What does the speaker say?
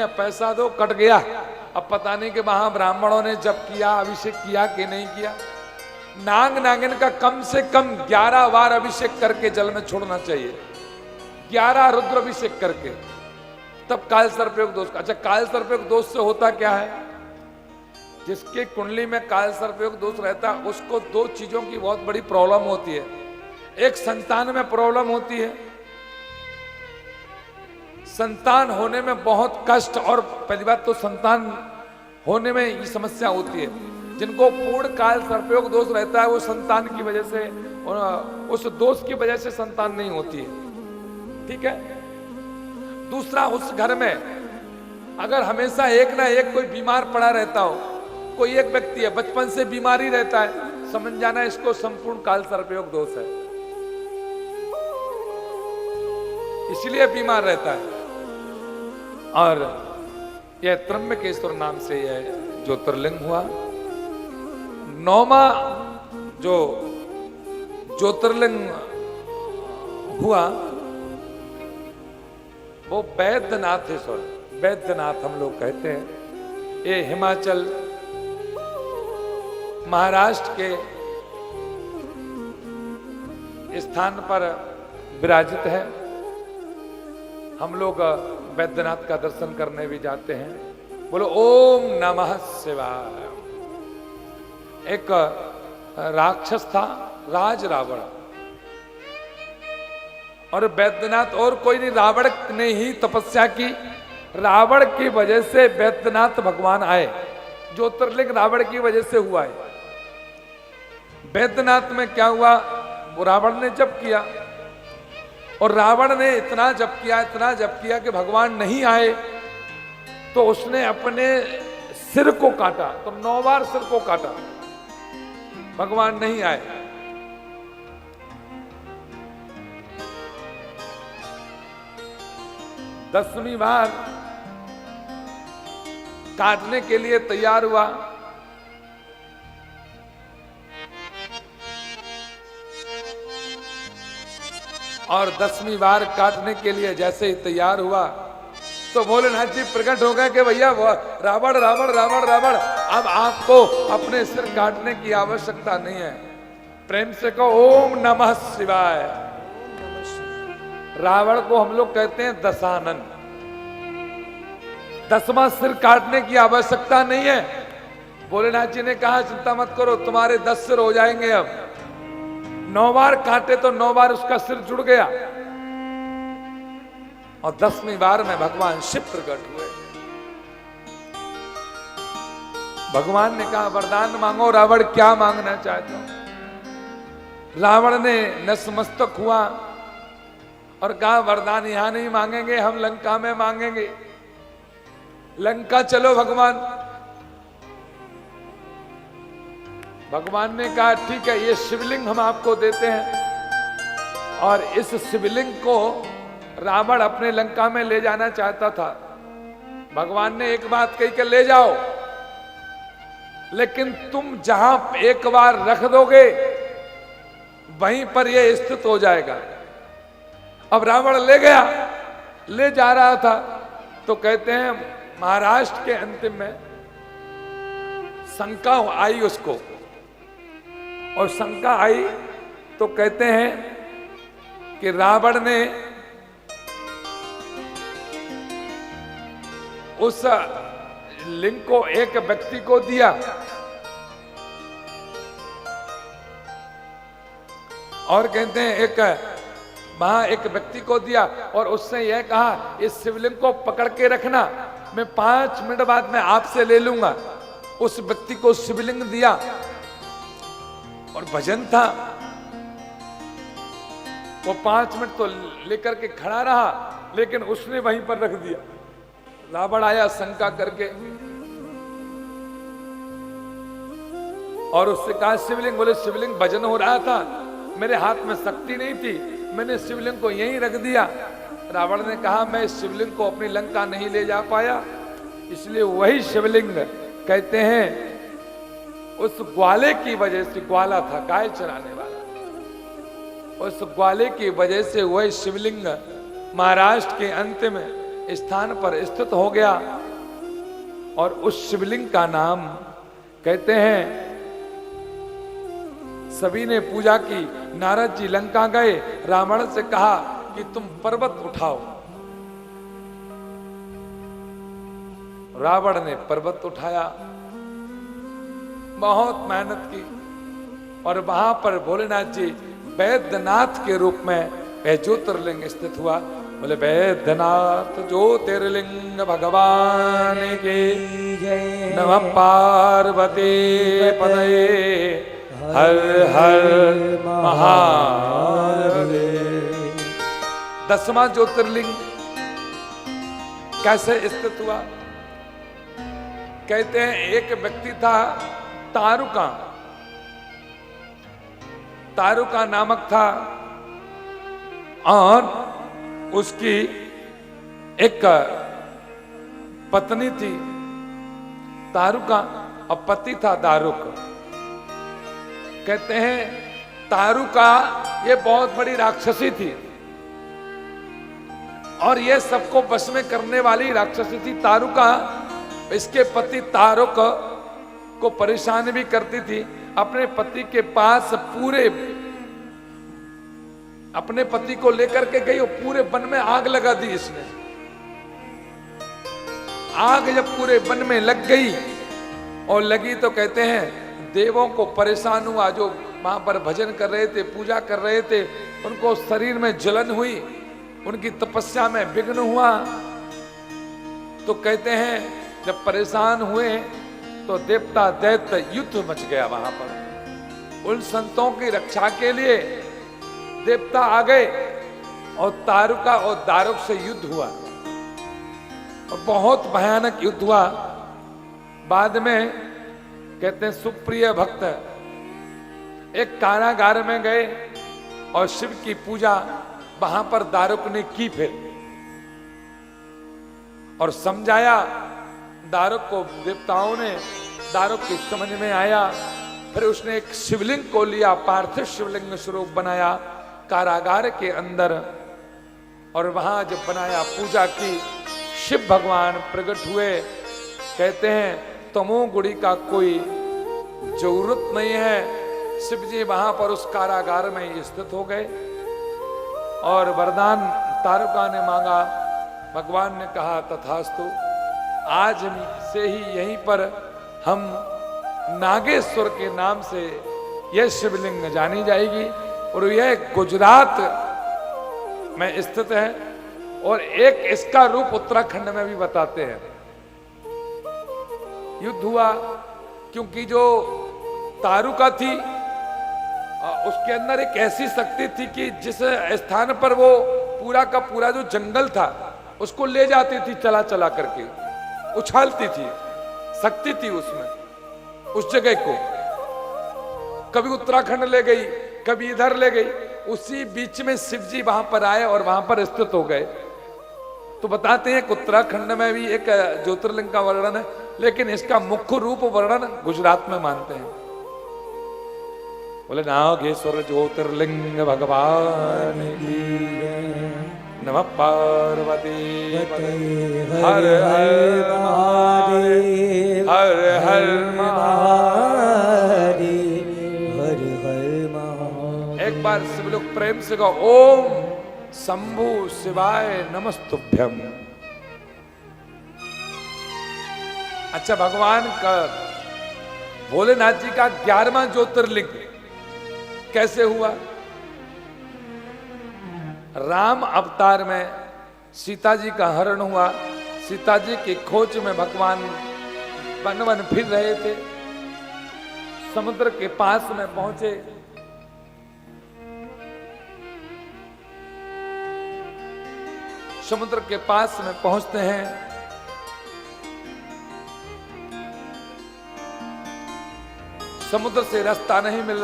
पैसा दो, कट गया। अब पता नहीं कि वहां ब्राह्मणों ने जप किया, अभिषेक किया कि नहीं किया। नाग नागिन का कम से कम 11 बार अभिषेक करके जल में छोड़ना चाहिए, 11 रुद्र अभिषेक करके, तब काल सर्पयोग दोष। अच्छा, काल सर्पयोग दोष से होता क्या है? जिसके कुंडली में काल सर्पयोग दोष रहता है उसको दो चीजों की बहुत बड़ी प्रॉब्लम होती है। एक, संतान में प्रॉब्लम होती है, संतान होने में बहुत कष्ट, और पहली बात तो संतान होने में ये समस्या होती है। जिनको पूर्ण काल सर्पयोग दोष रहता है वो संतान की वजह से, उस दोष की वजह से संतान नहीं होती है। ठीक है। दूसरा, उस घर में अगर हमेशा एक ना एक कोई बीमार पड़ा रहता हो, कोई एक व्यक्ति है बचपन से बीमारी रहता है, समझ जाना इसको संपूर्ण काल सर्पयोग दोष है, इसलिए बीमार रहता है। और यह त्र्यंबकेश्वर नाम से यह ज्योतिर्लिंग हुआ। 9वां जो ज्योतिर्लिंग हुआ वो वैद्यनाथेश्वर, वैद्यनाथ हम लोग कहते हैं। ये हिमाचल महाराष्ट्र के स्थान पर विराजित है। हम लोग वैद्यनाथ का दर्शन करने भी जाते हैं। बोलो ओम नमः शिवाय। एक राक्षस था, राज रावण, और वैद्यनाथ और कोई नहीं, रावण ने ही तपस्या की। रावण की वजह से वैद्यनाथ भगवान आए। ज्योतिर्लिंग रावण की वजह से हुआ है। वैद्यनाथ में क्या हुआ? वो रावण ने जप किया, और रावण ने इतना जप किया, इतना जप किया कि भगवान नहीं आए, तो उसने अपने सिर को काटा। तो 9 बार सिर को काटा, भगवान नहीं आए। दसवीं बार काटने के लिए तैयार हुआ, और 10वीं बार काटने के लिए जैसे ही तैयार हुआ तो भोलेनाथ जी प्रकट हो गए कि भैया रावण रावण रावण रावण, अब आपको अपने सिर काटने की आवश्यकता नहीं है। प्रेम से कहो ओम नमः शिवाय। रावण को हम लोग कहते हैं दशानन। 10वां सिर काटने की आवश्यकता नहीं है। भोलेनाथ जी ने कहा चिंता मत करो, तुम्हारे 10 सिर हो जाएंगे। अब 9 बार काटे तो 9 बार उसका सिर जुड़ गया, और 10वीं बार में भगवान शिव प्रकट हुए। भगवान ने कहा वरदान मांगो। रावण क्या मांगना चाहते हो? रावण ने नतमस्तक हुआ और कहा वरदान यहां नहीं मांगेंगे, हम लंका में मांगेंगे। लंका चलो भगवान। भगवान ने कहा ठीक है, ये शिवलिंग हम आपको देते हैं। और इस शिवलिंग को रावण अपने लंका में ले जाना चाहता था। भगवान ने एक बात कही कि ले जाओ, लेकिन तुम जहां एक बार रख दोगे वहीं पर यह स्थित हो जाएगा। अब रावण ले गया, ले जा रहा था, तो कहते हैं महाराष्ट्र के अंतिम में शंका आई उसको, और शंका आई तो कहते हैं कि रावण ने उस लिंग को एक व्यक्ति को दिया, और कहते हैं एक व्यक्ति को दिया, और उससे यह कहा इस शिवलिंग को पकड़ के रखना, मैं 5 मिनट बाद मैं आपसे ले लूंगा। उस व्यक्ति को शिवलिंग दिया, और भजन था। वो 5 मिनट तो लेकर के खड़ा रहा, लेकिन उसने वहीं पर रख दिया। रावण आया शंका करके, और उससे कहा शिवलिंग। बोले शिवलिंग भजन हो रहा था, मेरे हाथ में शक्ति नहीं थी, मैंने शिवलिंग को यहीं रख दिया। रावण ने कहा मैं इस शिवलिंग को अपनी लंका नहीं ले जा पाया, इसलिए वही शिवलिंग कहते हैं उस ग्वाले की वजह से, ग्वाला था गाय चराने वाला, उस ग्वाले की वजह से वही शिवलिंग महाराष्ट्र के अंत में स्थान पर स्थित हो गया और उस शिवलिंग का नाम कहते हैं, सभी ने पूजा की। नारद जी लंका गए, रावण से कहा कि तुम पर्वत उठाओ। रावण ने पर्वत उठाया, बहुत मेहनत की और वहां पर भोलेनाथ जी वैद्यनाथ के रूप में वह ज्योतिर्लिंग स्थित हुआ। बोले वैद्यनाथ ज्योतिर्लिंग भगवान के नमः पार्वती पतये हर हर महादेव। 10वां ज्योतिर्लिंग कैसे स्थित हुआ? कहते हैं एक व्यक्ति था तारुका, तारुका नामक था और उसकी एक पत्नी थी तारुका और पति था दारुक। कहते हैं तारुका ये बहुत बड़ी राक्षसी थी और ये सबको वश में करने वाली राक्षसी थी। तारुका इसके पति तारुक को परेशान भी करती थी। अपने पति के पास अपने पति को लेकर के गई और पूरे वन में आग लगा दी इसने। आग जब पूरे वन में लग गई और लगी तो कहते हैं देवों को परेशान हुआ, जो वहां पर भजन कर रहे थे, पूजा कर रहे थे, उनको शरीर में जलन हुई, उनकी तपस्या में विघ्न हुआ। तो कहते हैं जब परेशान हुए तो देवता दैत्य युद्ध मच गया वहां पर। उन संतों की रक्षा के लिए देवता आ गए और तारुका और दारुक से युद्ध हुआ और बहुत भयानक युद्ध हुआ। बाद में कहते हैं सुप्रिय भक्त एक कारागार में गए और शिव की पूजा वहां पर दारुक ने की फिर और समझाया दारुक को। देवताओं ने दारुक की समझ में आया, फिर उसने एक शिवलिंग को लिया, पार्थिव शिवलिंग स्वरूप बनाया कारागार के अंदर और वहां जब बनाया पूजा की, शिव भगवान प्रकट हुए। कहते हैं तमोगुणी का कोई जरूरत नहीं है, शिव जी वहां पर उस कारागार में स्थित हो गए और वरदान तारुका ने मांगा। भगवान ने कहा तथास्तु, आज से ही यहीं पर हम नागेश्वर के नाम से यह शिवलिंग जानी जाएगी और यह गुजरात में स्थित है और एक इसका रूप उत्तराखंड में भी बताते हैं। युद्ध हुआ क्योंकि जो तारुका थी उसके अंदर एक ऐसी शक्ति थी कि जिस स्थान पर वो पूरा का पूरा जो जंगल था उसको ले जाती थी, चला चला करके उछालती थी, शक्ति थी उसमें, उस जगह को कभी उत्तराखंड ले गई, कभी इधर ले गई। उसी बीच में शिव जी वहां पर आए और वहां पर स्थित हो गए। तो बताते हैं कि उत्तराखंड में भी एक ज्योतिर्लिंग का वर्णन है, लेकिन इसका मुख्य रूप वर्णन गुजरात में मानते हैं। बोले नागेश्वर ज्योतिर्लिंग भगवान की नमः पार्वती हर हर महादेव हर हर महादेव हर हर महादेव। एक बार सब लोग प्रेम से कहो ओम शंभु शिवाय नमस्तुभ्यम। अच्छा, भगवान का भोलेनाथ जी का 11वां ज्योतिर्लिंग कैसे हुआ? राम अवतार में सीता जी का हरण हुआ। सीता जी की खोज में भगवान वन वन फिर रहे थे, समुद्र के पास में पहुंचे। समुद्र के पास में पहुंचते हैं, समुद्र से रास्ता नहीं मिल